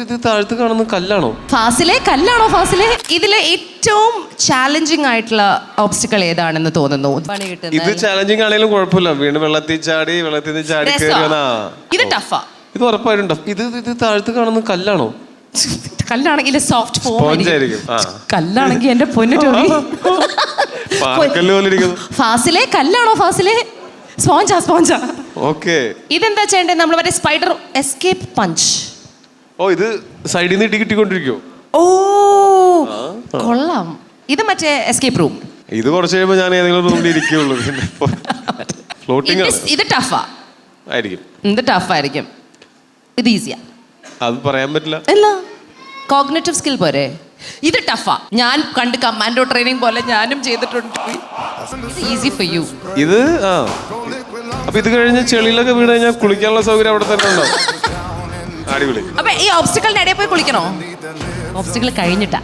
ഇത് താഴത്ത് കാണുന്ന കല്ലാണോ? ഫാസിലെ കല്ലാണോ? ഫാസിലെ ഇതിലെ ഏറ്റവും ചാലഞ്ചിങ് ആയിട്ടുള്ള ഓബ്സ്റ്റിക്കിൾ ഏതാണെന്ന് തോന്നുന്നു? പണി കിട്ടുന്നത് ഇത് ചാലഞ്ചിങ് ആണെങ്കിലും കുഴപ്പമില്ല. വീണ്ടും വെള്ളത്തിൽ ചാടി ഇത് ടഫാ. ഇത് ഉറപ്പായിട്ടും ടഫ്. ഇത് താഴത്ത് കാണുന്ന കല്ലാണോ? കല്ലാണെങ്കിൽ സോഫ്റ്റ് ഫോം ആയിരിക്കും. കല്ലാണെങ്കിൽ എന്റെ പൊന്നു ടോമി. ഫാസിലെ കല്ലാണോ? ഫാസിലെ സ്പോഞ്ചാ സ്പോഞ്ചാ. ഓക്കേ. ഇതെന്താ ചെയ്യണ്ടേ? നമ്മൾ മറ്റേ സ്പൈഡർ എസ്കേപ്പ് പഞ്ച്. ഓ, ഇത് സൈഡിൽ നിന്ന് കിട്ടിക്കൊണ്ടിരിക്കോ? ഓ കൊള്ളാം. ഇത് മറ്റേ എസ്കേപ്പ് റൂം. ഇത് കുറച്ച് കഴിയുമ്പോൾ ഞാൻ ഏതെങ്കിലും റൂമിൽ ഇരിക്കുള്ളൂ. ഫ്ലോട്ടിംഗ്. ഇത് ടഫാ ആയിരിക്കും. ഇത് ടഫായിരിക്കും. ഇത് ഈസിയാ. അത് പറയാൻ പറ്റില്ല. അല്ല, കോഗ്നിറ്റീവ് സ്കിൽ പോരെ. ഇത് ടഫാ. ഞാൻ കണ്ട് കമാൻഡോ ട്രെയിനിങ് പോലെ ഞാനും ചെയ്തിട്ടുണ്ട്. ഇത് ഈസി ഫോർ യു. ഇത് അപ്പൊ ഇത് കഴിഞ്ഞ് ചെളിയിലൊക്കെ വീണ് കഴിഞ്ഞാൽ കുളിക്കാനുള്ള സൗകര്യം അവിടെ തന്നെ ഉണ്ടാവും. അടിപൊളി. അപ്പൊ ഈ ഓബ്സ്റ്റിക്കലിന്റെ ഇടയിൽ പോയി കുളിക്കണോ? ഓബ്സ്റ്റിക്കൽ കഴിഞ്ഞിട്ടാ.